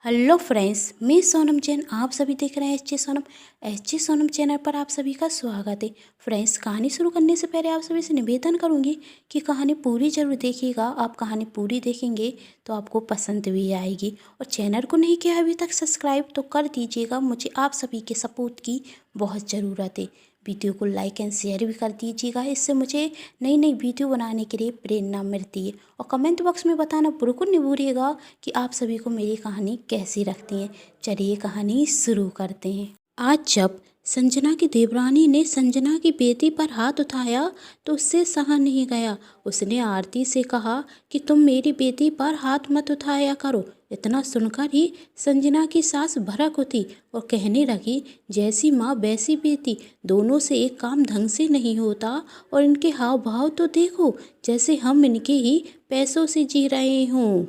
Hello friends, मैं सोनम जैन। आप सभी देख रहे हैं एच जे सोनम चैनल पर आप सभी का स्वागत है। फ्रेंड्स, कहानी शुरू करने से पहले आप सभी से निवेदन करूंगी कि कहानी पूरी जरूर देखिएगा। आप कहानी पूरी देखेंगे तो आपको पसंद भी आएगी। और चैनल को नहीं किया अभी तक सब्सक्राइब तो कर दीजिएगा। मुझे आप सभी के सपोर्ट की बहुत ज़रूरत है। वीडियो को लाइक एंड शेयर भी कर दीजिएगा, इससे मुझे नई नई वीडियो बनाने के लिए प्रेरणा मिलती है। और कमेंट बॉक्स में बताना बिल्कुल नहीं भूलिएगा कि आप सभी को मेरी कहानी कैसी लगती है। चलिए कहानी शुरू करते हैं। आज जब संजना की देवरानी ने संजना की बेटी पर हाथ उठाया तो उससे सहा नहीं गया। उसने आरती से कहा कि तुम मेरी बेटी पर हाथ मत उठाया करो। इतना सुनकर ही संजना की सास भड़क उठी और कहने लगी, जैसी माँ वैसी बेटी, दोनों से एक काम ढंग से नहीं होता। और इनके हाव भाव तो देखो, जैसे हम इनके ही पैसों से जी रहे हों।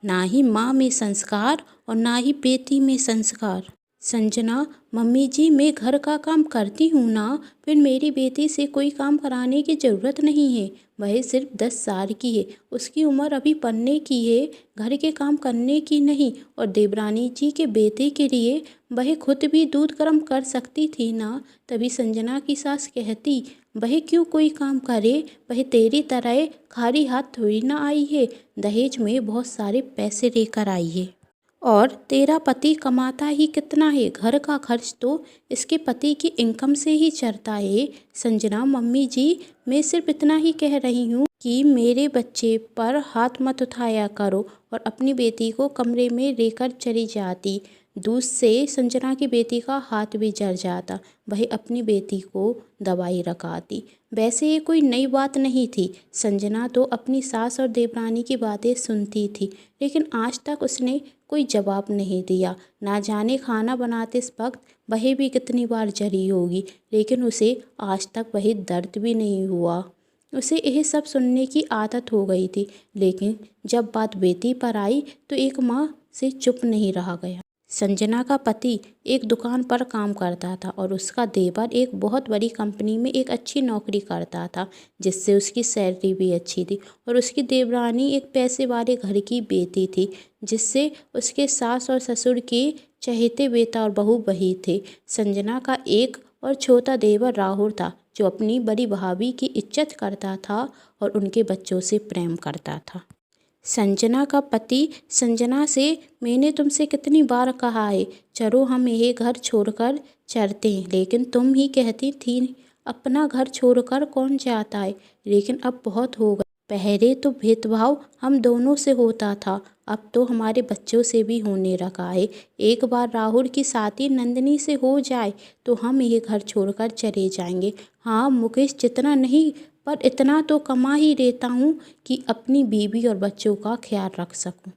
ना ही माँ में संस्कार और ना ही बेटी में संस्कार। संजना, मम्मी जी मैं घर का काम करती हूँ ना, फिर मेरी बेटी से कोई काम कराने की ज़रूरत नहीं है। वह सिर्फ 10 साल की है, उसकी उम्र अभी पढ़ने की है, घर के काम करने की नहीं। और देवरानी जी के बेटे के लिए वह खुद भी दूध गर्म कर सकती थी ना। तभी संजना की सास कहती, वह क्यों कोई काम करे, वह तेरी तरह खाली हाथ थोड़ी ना आई है। दहेज में बहुत सारे पैसे लेकर आई है। और तेरा पति कमाता ही कितना है, घर का खर्च तो इसके पति की इनकम से ही चलता है। संजना, मम्मी जी मैं सिर्फ इतना ही कह रही हूँ कि मेरे बच्चे पर हाथ मत उठाया करो। और अपनी बेटी को कमरे में लेकर चली जाती। दूध से संजना की बेटी का हाथ भी जल जाता। वह अपनी बेटी को दवाई रखाती। वैसे ये कोई नई बात नहीं थी। संजना तो अपनी सास और देवरानी की बातें सुनती थी, लेकिन आज तक उसने कोई जवाब नहीं दिया। ना जाने खाना बनाते वक्त वह भी कितनी बार जली होगी, लेकिन उसे आज तक वही दर्द भी नहीं हुआ। उसे यह सब सुनने की आदत हो गई थी, लेकिन जब बात बेटी पर आई तो एक माँ से चुप नहीं रहा गया। संजना का पति एक दुकान पर काम करता था और उसका देवर एक बहुत बड़ी कंपनी में एक अच्छी नौकरी करता था, जिससे उसकी सैलरी भी अच्छी थी। और उसकी देवरानी एक पैसे वाले घर की बेटी थी, जिससे उसके सास और ससुर के चहेते बेटा और बहू वही थे। संजना का एक और छोटा देवर राहुल था, जो अपनी बड़ी भाभी की इज्जत करता था और उनके बच्चों से प्रेम करता था। संजना का पति संजना से, मैंने तुमसे कितनी बार कहा है चलो हम यह घर छोड़कर चलते हैं, लेकिन तुम ही कहती थी अपना घर छोड़कर कौन जाता है। लेकिन अब बहुत हो गया। पहले तो भेदभाव हम दोनों से होता था, अब तो हमारे बच्चों से भी होने लगा है। एक बार राहुल की शादी नंदिनी से हो जाए तो हम यह घर छोड़कर चले जाएंगे। हाँ मुकेश, जितना नहीं पर इतना तो कमा ही लेता हूँ कि अपनी बीवी और बच्चों का ख्याल रख सकूँ।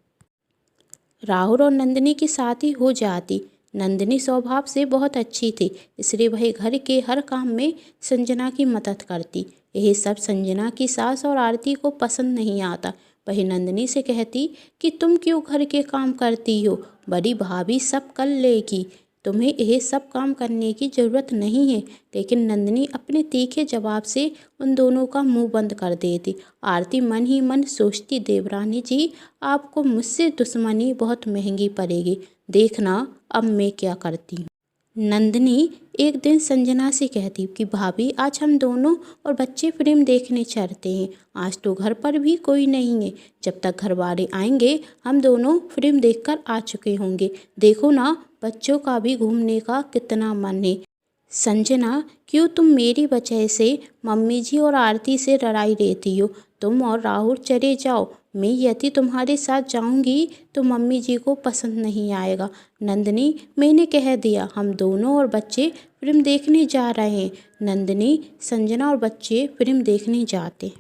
राहुल और नंदिनी की शादी हो जाती। नंदिनी स्वभाव से बहुत अच्छी थी, इसलिए वह घर के हर काम में संजना की मदद करती। यह सब संजना की सास और आरती को पसंद नहीं आता। वह नंदिनी से कहती कि तुम क्यों घर के काम करती हो, बड़ी भाभी सब कर लेगी, तुम्हें यह सब काम करने की ज़रूरत नहीं है। लेकिन नंदिनी अपने तीखे जवाब से उन दोनों का मुंह बंद कर देती। आरती मन ही मन सोचती, देवरानी जी आपको मुझसे दुश्मनी बहुत महंगी पड़ेगी, देखना अब मैं क्या करती हूँ। नंदिनी एक दिन संजना से कहती कि भाभी आज हम दोनों और बच्चे फिल्म देखने चलते हैं। आज तो घर पर भी कोई नहीं है, जब तक घर वाले आएंगे हम दोनों फिल्म देखकर आ चुके होंगे। देखो ना बच्चों का भी घूमने का कितना मन है। संजना, क्यों तुम मेरी वजह से मम्मी जी और आरती से लड़ाई लेती हो। तुम और राहुल चले जाओ, मैं यदि तुम्हारे साथ जाऊंगी तो मम्मी जी को पसंद नहीं आएगा। नंदिनी, मैंने कह दिया हम दोनों और बच्चे फिल्म देखने जा रहे हैं। नंदिनी, संजना और बच्चे फिल्म देखने जाते।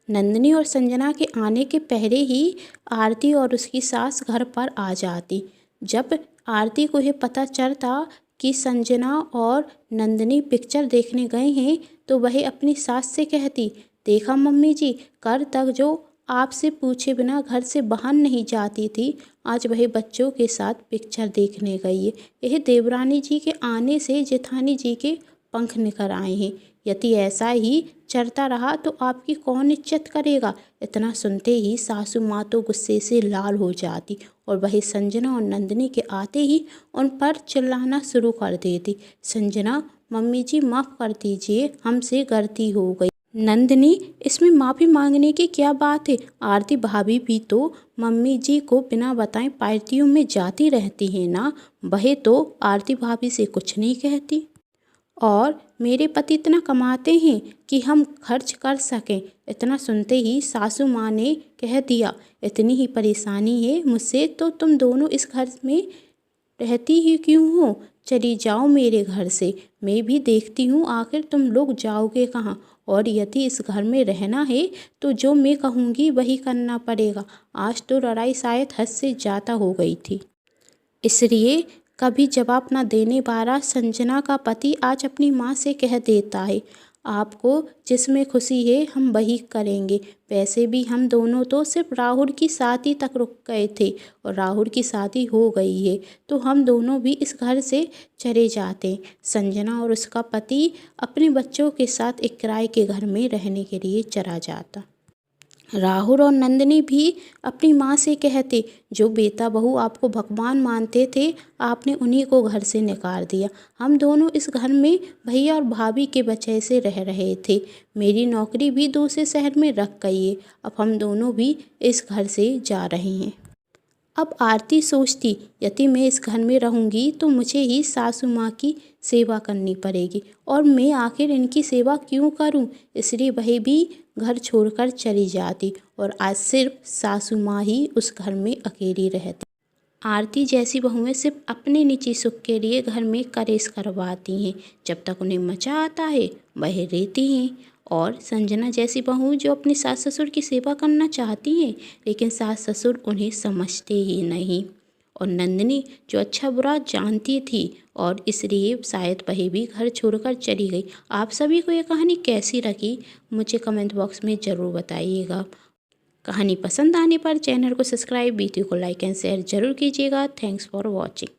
नंदिनी और संजना के आने के पहले ही आरती और उसकी सास घर पर आ जाती। जब आरती को यह पता चलता कि संजना और नंदिनी पिक्चर देखने गए हैं तो वह अपनी सास से कहती, देखा मम्मी जी, कल तक जो आपसे पूछे बिना घर से बाहर नहीं जाती थी, आज वह बच्चों के साथ पिक्चर देखने गई है। यह देवरानी जी के आने से जेठानी जी के पंख निकल आए हैं। यदि ऐसा ही चलता रहा तो आपकी कौन इज्जत करेगा। इतना सुनते ही सासू माँ तो गुस्से से लाल हो जाती और वही संजना और नंदिनी के आते ही उन पर चिल्लाना शुरू कर देती। संजना, मम्मी जी माफ़ कर दीजिए, हमसे गलती हो गई। नंदिनी, इसमें माफ़ी मांगने की क्या बात है। आरती भाभी भी तो मम्मी जी को बिना बताए पार्टियों में जाती रहती है ना। वह तो आरती भाभी से कुछ नहीं कहती। और मेरे पति इतना कमाते हैं कि हम खर्च कर सकें। इतना सुनते ही सासू माँ ने कह दिया, इतनी ही परेशानी है मुझसे तो तुम दोनों इस घर में रहती ही क्यों हो। चली जाओ मेरे घर से, मैं भी देखती हूँ आखिर तुम लोग जाओगे कहाँ। और यदि इस घर में रहना है तो जो मैं कहूँगी वही करना पड़ेगा। आज तो लड़ाई शायद हद से ज़्यादा हो गई थी, इसलिए कभी जवाब न देने वाला संजना का पति आज अपनी माँ से कह देता है, आपको जिसमें खुशी है हम वही करेंगे। वैसे भी हम दोनों तो सिर्फ राहुल की शादी तक रुक गए थे और राहुल की शादी हो गई है तो हम दोनों भी इस घर से चले जाते। संजना और उसका पति अपने बच्चों के साथ एक किराए के घर में रहने के लिए चला जाता। राहुल और नंदिनी भी अपनी माँ से कहते, जो बेटा बहू आपको भगवान मानते थे आपने उन्हीं को घर से निकाल दिया। हम दोनों इस घर में भैया और भाभी के वजह से रह रहे थे। मेरी नौकरी भी दूसरे शहर में रख गई है। अब हम दोनों भी इस घर से जा रहे हैं। अब आरती सोचती, यदि मैं इस घर में रहूंगी तो मुझे ही सासू माँ की सेवा करनी पड़ेगी और मैं आखिर इनकी सेवा क्यों करूं। इसलिए वह भी घर छोड़कर चली जाती और आज सिर्फ सासू माँ ही उस घर में अकेली रहती। आरती जैसी बहुएं सिर्फ अपने निजी सुख के लिए घर में कलेश करवाती हैं। जब तक उन्हें मजा आता है वह रहती हैं। और संजना जैसी बहू जो अपने सास ससुर की सेवा करना चाहती हैं लेकिन सास ससुर उन्हें समझते ही नहीं। और नंदिनी जो अच्छा बुरा जानती थी और इसलिए शायद वह भी घर छोड़कर चली गई। आप सभी को ये कहानी कैसी लगी मुझे कमेंट बॉक्स में ज़रूर बताइएगा। कहानी पसंद आने पर चैनल को सब्सक्राइब, वीडियो को लाइक एंड शेयर जरूर कीजिएगा। Thanks for watching.